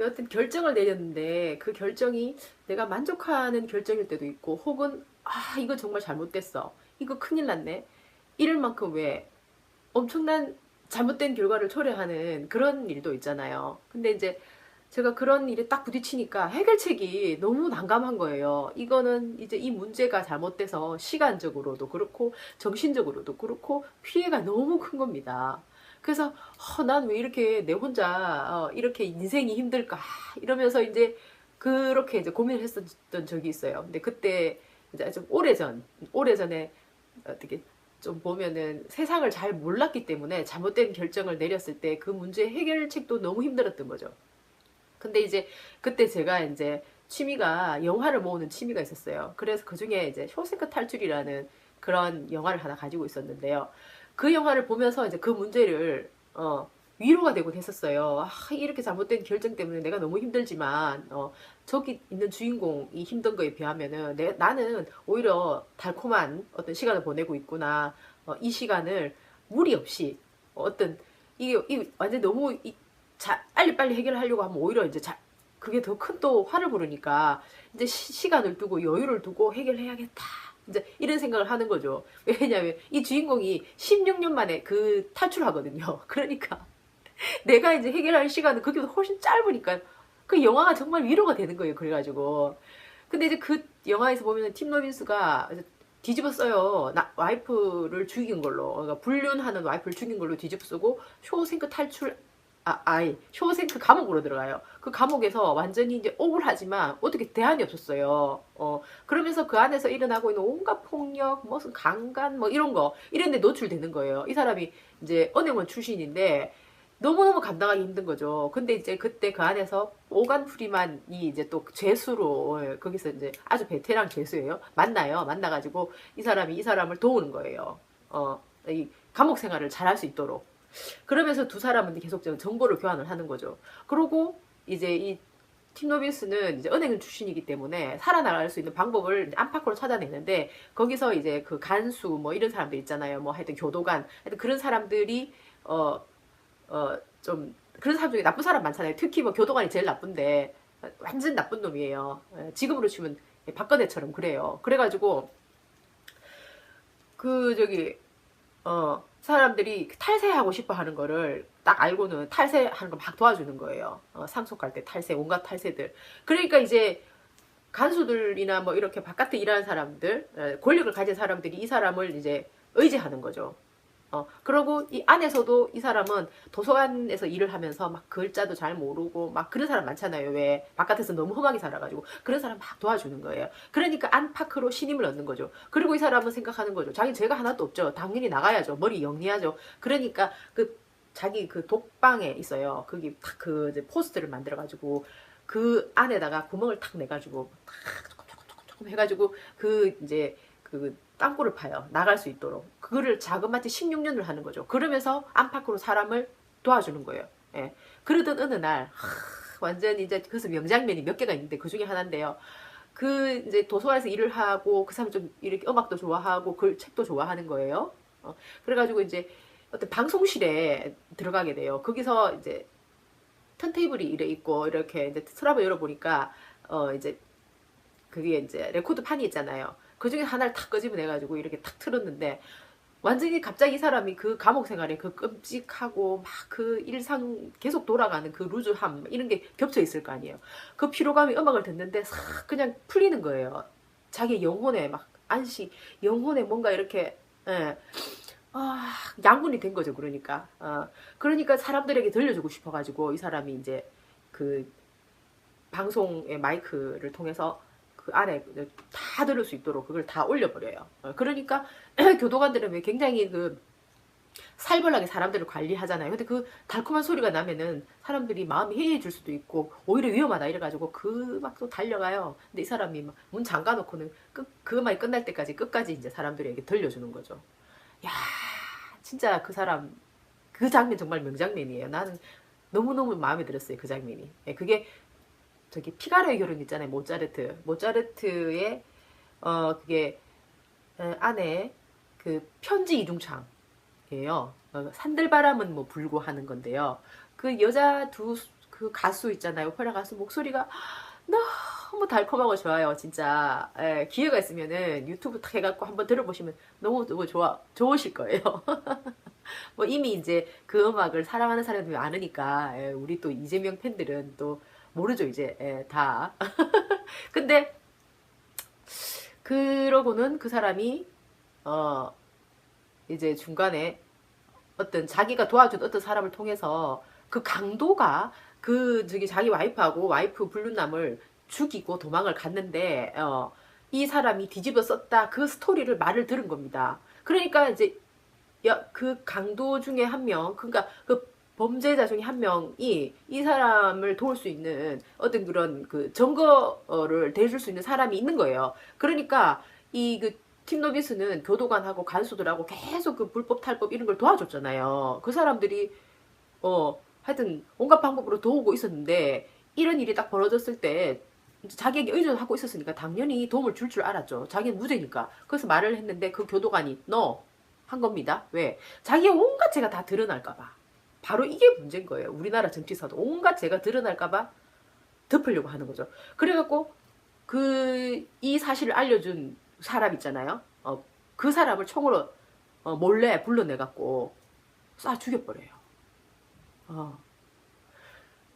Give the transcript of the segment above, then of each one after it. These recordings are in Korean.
어떤 결정을 내렸는데 그 결정이 내가 만족하는 결정일 때도 있고, 혹은 아 이거 정말 잘못됐어, 이거 큰일 났네, 이럴 만큼 왜 엄청난 잘못된 결과를 초래하는 그런 일도 있잖아요. 근데 이제 제가 그런 일에 딱 부딪히니까 해결책이 너무 난감한 거예요. 이거는 이제 이 문제가 잘못돼서 시간적으로도 그렇고 정신적으로도 그렇고 피해가 너무 큰 겁니다. 그래서 난 왜 이렇게 내 혼자 이렇게 인생이 힘들까 이러면서 이제 그렇게 이제 고민을 했었던 적이 있어요. 근데 그때 이제 좀 오래전에 어떻게 좀 보면은 세상을 잘 몰랐기 때문에 잘못된 결정을 내렸을 때 그 문제 해결책도 너무 힘들었던 거죠. 근데 이제 그때 제가 이제 취미가 영화를 모으는 취미가 있었어요. 그래서 그 중에 이제 쇼생크 탈출이라는 그런 영화를 하나 가지고 있었는데요. 그 영화를 보면서 이제 그 문제를 위로가 되곤 했었어요. 이렇게 잘못된 결정 때문에 내가 너무 힘들지만 저기 있는 주인공이 힘든 거에 비하면은 나는 오히려 달콤한 어떤 시간을 보내고 있구나. 이 시간을 무리 없이 어떤 이게 완전 너무 빨리빨리 해결하려고 하면 오히려 이제 그게 더 큰 또 화를 부르니까 이제 시간을 두고 여유를 두고 해결해야겠다. 이제 이런 생각을 하는 거죠. 왜냐하면 이 주인공이 16년 만에 그 탈출하거든요. 그러니까 내가 이제 해결할 시간은 그게 훨씬 짧으니까 그 영화가 정말 위로가 되는 거예요. 그래가지고 근데 이제 그 영화에서 보면 팀 로빈스가 뒤집어 써요. 와이프를 죽인 걸로, 그러니까 불륜하는 와이프를 죽인 걸로 뒤집어 쓰고 쇼생크 탈출 쇼생크 감옥으로 들어가요. 그 감옥에서 완전히 이제 억울하지만 어떻게 대안이 없었어요. 그러면서 그 안에서 일어나고 있는 온갖 폭력, 무슨 강간, 뭐 이런 거, 이런 데 노출되는 거예요. 이 사람이 이제 은행원 출신인데 너무너무 감당하기 힘든 거죠. 근데 이제 그때 그 안에서 오간 프리만이 이제 또 죄수로, 거기서 이제 아주 베테랑 죄수예요. 만나요. 만나가지고 이 사람을 도우는 거예요. 이 감옥 생활을 잘할 수 있도록. 그러면서 두 사람은 계속 정보를 교환을 하는 거죠. 그러고 이제 이 팀 로빈스는 이제 은행 출신이기 때문에 살아나갈 수 있는 방법을 안팎으로 찾아내는데, 거기서 이제 그 간수 뭐 이런 사람들 있잖아요. 뭐 하여튼 교도관, 하여튼 그런 사람들이 좀 그런 사람 중에 나쁜 사람 많잖아요. 특히 뭐 교도관이 제일 나쁜데 완전 나쁜 놈이에요. 지금으로 치면 박근혜처럼 그래요. 그래가지고 그 저기 사람들이 탈세하고 싶어 하는 거를 딱 알고는 탈세하는 걸 막 도와주는 거예요. 상속할 때 탈세, 온갖 탈세들. 그러니까 이제 간수들이나 뭐 이렇게 바깥에 일하는 사람들, 권력을 가진 사람들이 이 사람을 이제 의지하는 거죠. 그러고 이 안에서도 이 사람은 도서관에서 일을 하면서 막 글자도 잘 모르고 막 그런 사람 많잖아요. 왜 바깥에서 너무 험하게 살아가지고 그런 사람 막 도와주는 거예요. 그러니까 안팎으로 신임을 얻는 거죠. 그리고 이 사람은 생각하는 거죠. 자기 죄가 하나도 없죠. 당연히 나가야죠. 머리 영리하죠. 그러니까 그 자기 그 독방에 있어요. 거기 탁그 포스트를 만들어가지고 그 안에다가 구멍을 탁 내가지고 탁 조금 해가지고 그 이제 그 땅굴을 파요. 나갈 수 있도록. 그거를 자그마치 16년을 하는 거죠. 그러면서 안팎으로 사람을 도와주는 거예요. 예. 그러던 어느 날, 완전 이제 그래서 명장면이 몇 개가 있는데 그 중에 하나인데요. 그 이제 도서관에서 일을 하고 그 사람 좀 이렇게 음악도 좋아하고 글 책도 좋아하는 거예요. 그래가지고 이제 어떤 방송실에 들어가게 돼요. 거기서 이제 턴테이블이 이래 있고 이렇게 이제 서랍을 열어보니까 이제 그게 이제 레코드 판이 있잖아요. 그 중에 하나를 탁 끄집어내가지고 이렇게 탁 틀었는데 완전히 갑자기 이 사람이 그 감옥 생활에 그 끔찍하고 막 그 일상 계속 돌아가는 그 루즈함 이런 게 겹쳐 있을 거 아니에요. 그 피로감이 음악을 듣는데 싹 그냥 풀리는 거예요. 자기 영혼에 막 영혼에 뭔가 이렇게 예, 양분이 된 거죠. 그러니까 사람들에게 들려주고 싶어가지고 이 사람이 이제 그 방송의 마이크를 통해서 그 안에 다 들을 수 있도록 그걸 다 올려버려요. 그러니까 교도관들은 왜 굉장히 그 살벌하게 사람들을 관리하잖아요. 근데 그 달콤한 소리가 나면은 사람들이 마음이 해이해질 수도 있고 오히려 위험하다 이래가지고 그 막 또 달려가요. 근데 이 사람이 막 문 잠가놓고는 그 음악이 끝날 때까지 끝까지 이제 사람들에게 들려주는 거죠. 야, 진짜 그 사람 그 장면 정말 명장면이에요. 나는 너무너무 마음에 들었어요. 그 장면이. 그게 저기 피가로의 결혼 있잖아요. 모차르트의 그게 안에 그 편지 이중창이에요. 산들바람은 뭐 불고 하는 건데요. 그 여자 그 가수 있잖아요. 오페라 가수 목소리가 너무 달콤하고 좋아요. 진짜. 예, 기회가 있으면은 유튜브 탁 해갖고 한번 들어보시면 너무 좋으실 거예요. 뭐 이미 이제 그 음악을 사랑하는 사람들이 많으니까, 예, 우리 또 이재명 팬들은 또 모르죠, 이제. 예, 다. 근데, 그러고는 그 사람이, 이제 중간에 어떤 자기가 도와준 어떤 사람을 통해서 그 강도가 저기 자기 와이프하고 와이프 불륜남을 죽이고 도망을 갔는데, 이 사람이 뒤집어 썼다. 그 스토리를 말을 들은 겁니다. 그러니까 이제, 그 강도 중에 한 명, 그러니까 그 범죄자 중에 한 명이 이 사람을 도울 수 있는 어떤 그런 그 증거를 대줄 수 있는 사람이 있는 거예요. 그러니까 팀 노비스는 교도관하고 간수들하고 계속 그 불법 탈법 이런 걸 도와줬잖아요. 그 사람들이 하여튼 온갖 방법으로 도우고 있었는데 이런 일이 딱 벌어졌을 때 자기에게 의존하고 있었으니까 당연히 도움을 줄 줄 알았죠. 자기는 무죄니까. 그래서 말을 했는데 그 교도관이 한 겁니다. 왜? 자기의 온갖 죄가 다 드러날까봐. 바로 이게 문제인 거예요. 우리나라 정치사도 온갖 죄가 드러날까봐 덮으려고 하는 거죠. 그래갖고 이 사실을 알려준 사람 있잖아요. 그 사람을 총으로 몰래 불러내갖고 쏴 죽여버려요.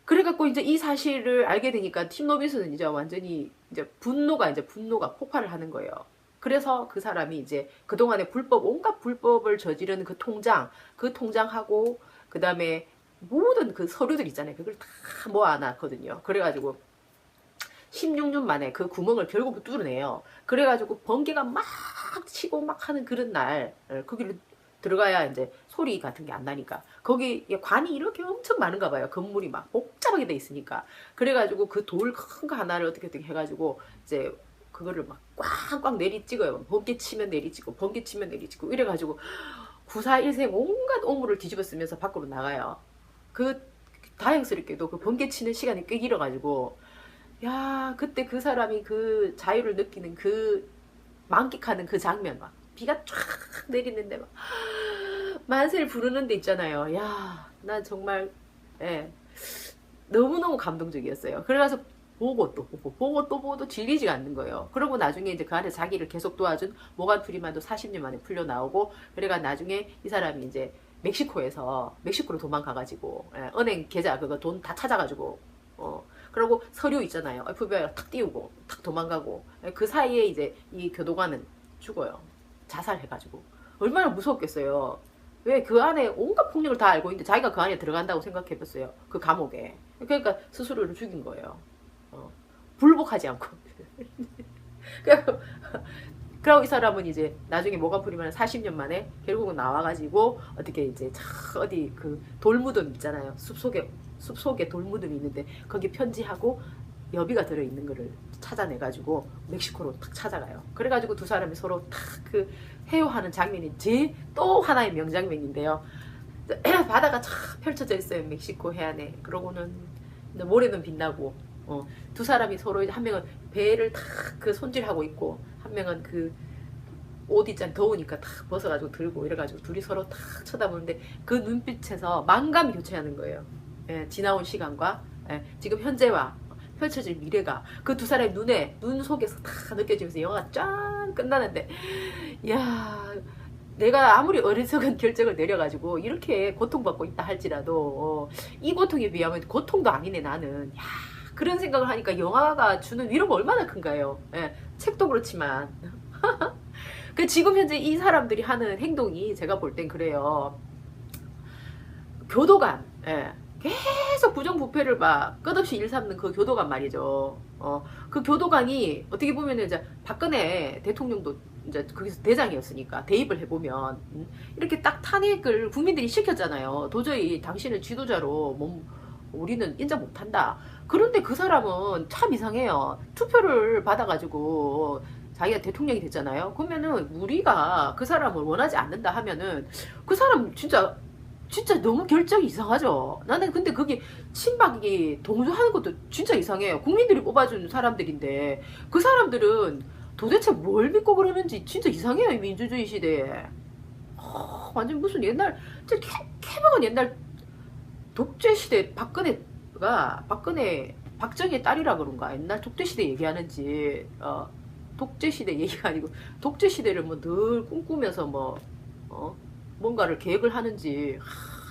그래갖고 이제 이 사실을 알게 되니까 팀 노비스는 이제 완전히 이제 분노가 폭발을 하는 거예요. 그래서 그 사람이 이제 그동안에 온갖 불법을 저지르는 그 통장하고 그 다음에 모든 그 서류들 있잖아요. 그걸 다 모아놨거든요. 그래가지고 16년 만에 그 구멍을 결국 뚫어내요. 그래가지고 번개가 막 치고 막 하는 그런 날, 거기를 들어가야 이제 소리 같은 게 안 나니까. 거기 관이 이렇게 엄청 많은가 봐요. 건물이 막 복잡하게 돼 있으니까. 그래가지고 그 돌 큰 거 하나를 어떻게 해가지고 이제 그거를 막 꽝꽝 내리찍어요. 번개 치면 내리찍고, 번개 치면 내리찍고, 이래가지고 94일생 온갖 오물을 뒤집어 쓰면서 밖으로 나가요. 다행스럽게도 그 번개 치는 시간이 꽤 길어가지고, 야, 그때 그 사람이 그 자유를 느끼는 만끽하는 그 장면, 막 비가 쫙 내리는데 막 만세를 부르는 데 있잖아요. 야, 난 정말 너무너무 감동적이었어요. 그래가서 보고 또 보고 질리지가 않는 거예요. 그러고 나중에 이제 그 안에 자기를 계속 도와준 모간 프리만도 40년 만에 풀려 나오고, 그래가 나중에 이 사람이 이제 멕시코로 도망가가지고 은행 계좌 그거 돈 다 찾아가지고 그리고 서류 있잖아요. FBI가 탁 띄우고 탁 도망가고, 그 사이에 이제 이 교도관은 죽어요. 자살해가지고. 얼마나 무서웠겠어요. 왜? 그 안에 온갖 폭력을 다 알고 있는데 자기가 그 안에 들어간다고 생각해봤어요. 그 감옥에. 그러니까 스스로를 죽인 거예요. 불복하지 않고. 그리고 이 사람은 이제 나중에 모간 프리만 40년 만에 결국은 나와가지고 어떻게 이제 어디 그 돌무덤 있잖아요. 숲속에 돌무덤이 있는데 거기 편지하고 여비가 들어있는 거를 찾아내가지고 멕시코로 탁 찾아가요. 그래가지고 두 사람이 서로 탁 그 회유하는 장면이 또 하나의 명장면인데요. 바다가 쫙 펼쳐져 있어요. 멕시코 해안에. 그러고는 모래는 빛나고, 두 사람이 서로 한 명은 배를 탁 그 손질하고 있고, 한 명은 그 옷 있잖아. 더우니까 탁 벗어가지고 들고 이래가지고 둘이 서로 탁 쳐다보는데 그 눈빛에서 만감이 교체하는 거예요. 지나온 시간과 지금 현재와 펼쳐질 미래가 그 두 사람의 눈 속에서 다 느껴지면서 영화가 짠 끝나는데, 야, 내가 아무리 어리석은 결정을 내려가지고 이렇게 고통받고 있다 할지라도 이 고통에 비하면 고통도 아니네 나는. 야, 그런 생각을 하니까 영화가 주는 위로가 얼마나 큰가요. 책도 그렇지만 지금 현재 이 사람들이 하는 행동이 제가 볼 땐 그래요. 교도관, 계속 부정부패를 막 끝없이 일삼는 그 교도관 말이죠. 그 교도관이 어떻게 보면 이제 박근혜 대통령도 이제 거기서 대장이었으니까 대입을 해보면 이렇게 딱 탄핵을 국민들이 시켰잖아요. 도저히 당신을 지도자로 우리는 인정 못한다. 그런데 그 사람은 참 이상해요. 투표를 받아가지고 자기가 대통령이 됐잖아요. 그러면은 우리가 그 사람을 원하지 않는다 하면은 그 사람 진짜 너무 결정이 이상하죠. 나는 근데 그게 친박이 동조하는 것도 진짜 이상해요. 국민들이 뽑아준 사람들인데 그 사람들은 도대체 뭘 믿고 그러는지 진짜 이상해요. 이 민주주의 시대에. 완전 무슨 옛날 캐먹은 옛날 독재 시대 박근혜 박정희의 딸이라 그런가? 옛날 독재시대 얘기하는지, 독재시대 얘기가 아니고, 독재시대를 뭐 늘 꿈꾸면서 뭐, 뭔가를 계획을 하는지.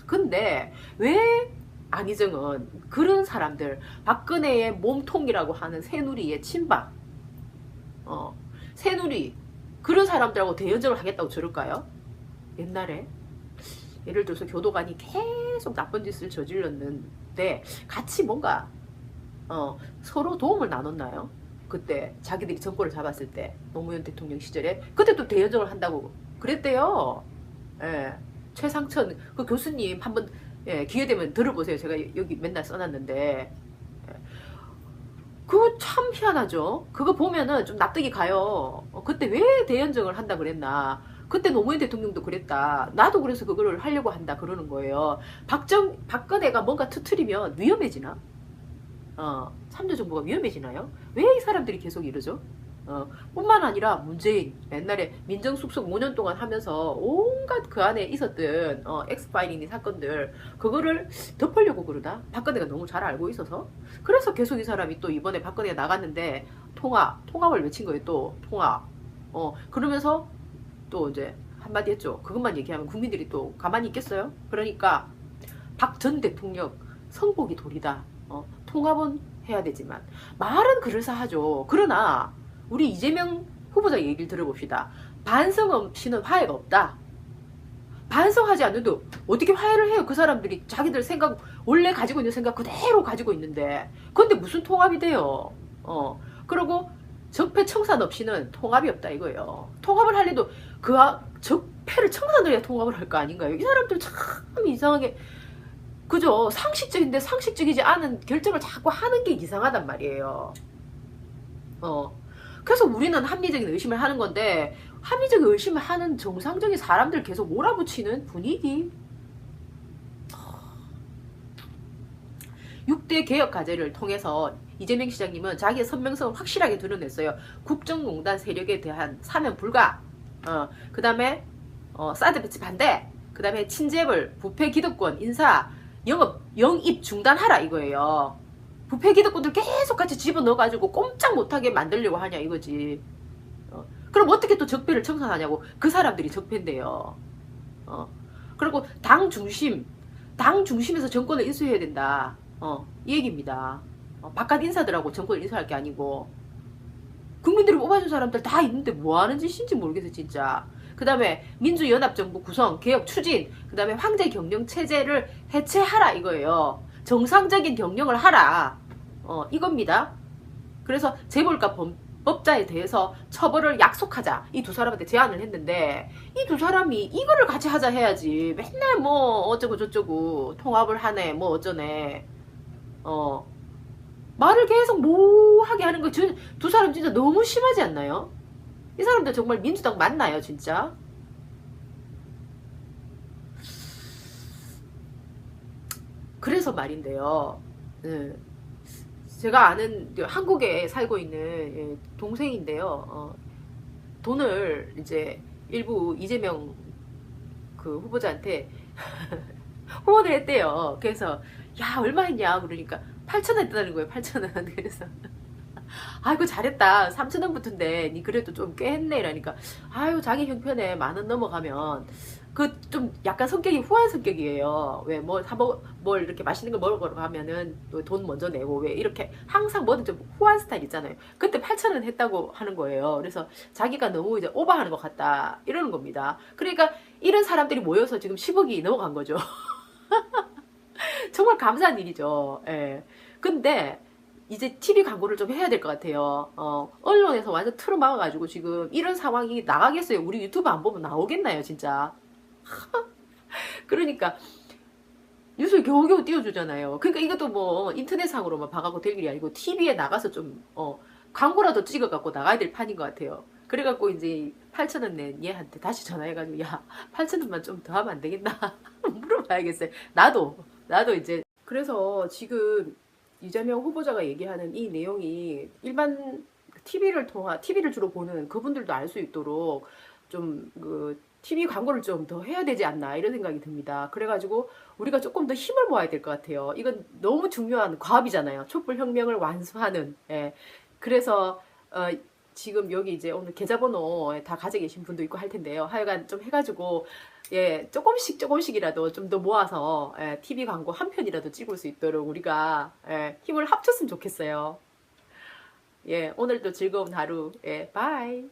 근데, 왜 안희정은 그런 사람들, 박근혜의 몸통이라고 하는 새누리의 친박, 새누리, 그런 사람들하고 대연정을 하겠다고 저럴까요? 옛날에? 예를 들어서 교도관이 계속 나쁜 짓을 저질렀는데 같이 뭔가 서로 도움을 나눴나요? 그때 자기들이 정권을 잡았을 때 노무현 대통령 시절에 그때 또 대연정을 한다고 그랬대요. 예. 최상천 그 교수님 한번 기회 되면 들어보세요. 제가 여기 맨날 써놨는데 그거 참 희한하죠. 그거 보면은 좀 납득이 가요. 그때 왜 대연정을 한다 그랬나? 그때 노무현 대통령도 그랬다. 나도 그래서 그거를 하려고 한다 그러는 거예요. 박근혜가 뭔가 터트리면 위험해지나? 참여정부가 위험해지나요? 왜 이 사람들이 계속 이러죠? 뿐만 아니라 문재인 옛날에 민정수석 5년 동안 하면서 온갖 그 안에 있었던 엑스파일링 사건들 그거를 덮으려고 그러다 박근혜가 너무 잘 알고 있어서 그래서 계속 이 사람이 또 이번에 박근혜가 나갔는데 통합을 외친 거예요. 또 통합 그러면서 또 이제 한마디 했죠. 그것만 얘기하면 국민들이 또 가만히 있겠어요? 그러니까 박 전 대통령 성복이 돌이다. 통합은 해야 되지만 말은 그럴싸하죠. 그러나 우리 이재명 후보자 얘기를 들어봅시다. 반성 없이는 화해가 없다. 반성하지 않는데 어떻게 화해를 해요? 그 사람들이 자기들 생각 원래 가지고 있는 생각 그대로 가지고 있는데 근데 무슨 통합이 돼요? 그리고 적폐 청산 없이는 통합이 없다 이거예요. 통합을 하려도 그 적폐를 청산을 해야 통합을 할 거 아닌가요? 이 사람들 참 이상하게 그죠? 상식적인데 상식적이지 않은 결정을 자꾸 하는 게 이상하단 말이에요. 그래서 우리는 합리적인 의심을 하는 건데 합리적인 의심을 하는 정상적인 사람들 계속 몰아붙이는 분위기. 6대 개혁 과제를 통해서 이재명 시장님은 자기의 선명성을 확실하게 드러냈어요. 국정농단 세력에 대한 사면 불가. 그 다음에 사드 배치 반대. 그 다음에 친재벌, 부패 기득권 인사, 영입 중단하라 이거예요. 부패 기득권들 계속 같이 집어넣어가지고 꼼짝 못하게 만들려고 하냐 이거지. 그럼 어떻게 또 적폐를 청산하냐고. 그 사람들이 적폐인데요. 그리고 당 중심에서 정권을 인수해야 된다. 이 얘기입니다. 바깥 인사들하고 정권을 인수할 게 아니고 국민들이 뽑아준 사람들 다 있는데 뭐 하는 짓인지 모르겠어요 진짜. 그 다음에 민주연합정부 구성 개혁 추진 그 다음에 황제 경영 체제를 해체하라 이거예요. 정상적인 경영을 하라 이겁니다. 그래서 재벌가 법자에 대해서 처벌을 약속하자 이 두 사람한테 제안을 했는데 이 두 사람이 이거를 같이 하자 해야지 맨날 뭐 어쩌고 저쩌고 통합을 하네 뭐 어쩌네 말을 계속 뭐하게 하는 거 두 사람 진짜 너무 심하지 않나요? 이 사람들 정말 민주당 맞나요 진짜? 그래서 말인데요. 제가 아는 한국에 살고 있는 동생인데요. 돈을 이제 일부 이재명 그 후보자한테 후원을 했대요. 그래서 야 얼마 했냐 그러니까 8,000원 했다는 거예요. 8,000원. 그래서 아이고 잘했다. 3,000원부터인데 니 그래도 좀 꽤 했네 이러니까 아유 자기 형편에 10,000원 넘어가면 그 좀 약간 성격이 후한 성격이에요. 왜 뭘 이렇게 맛있는 걸 먹으러 가면은 돈 먼저 내고 왜 이렇게 항상 뭐든 좀 후한 스타일 있잖아요. 그때 8,000원 했다고 하는 거예요. 그래서 자기가 너무 이제 오버하는 것 같다 이러는 겁니다. 그러니까 이런 사람들이 모여서 지금 10억이 넘어간 거죠. 정말 감사한 일이죠. 예. 근데 이제 TV 광고를 좀 해야 될 것 같아요. 언론에서 완전 틀어 막아가지고 지금 이런 상황이 나가겠어요. 우리 유튜브 안 보면 나오겠나요, 진짜? 그러니까 뉴스를 겨우겨우 띄워주잖아요. 그러니까 이것도 뭐 인터넷상으로만 봐갖고 될 일이 아니고 TV에 나가서 좀 광고라도 찍어갖고 나가야 될 판인 것 같아요. 그래갖고 이제 8,000원 낸 얘한테 다시 전화해가지고 야 8,000원만 좀 더 하면 안 되겠나 물어봐야겠어요. 나도 이제 그래서 지금 이재명 후보자가 얘기하는 이 내용이 일반 TV를 주로 보는 그분들도 알 수 있도록 좀 그 TV 광고를 좀 더 해야 되지 않나 이런 생각이 듭니다. 그래가지고 우리가 조금 더 힘을 모아야 될 것 같아요. 이건 너무 중요한 과업이잖아요. 촛불혁명을 완수하는. 예. 그래서 지금 여기 이제 오늘 계좌번호 다 가지고 계신 분도 있고 할 텐데요. 하여간 좀 해가지고 예, 조금씩이라도 좀 더 모아서 예, TV 광고 한 편이라도 찍을 수 있도록 우리가 예, 힘을 합쳤으면 좋겠어요. 예, 오늘도 즐거운 하루. 예, 바이.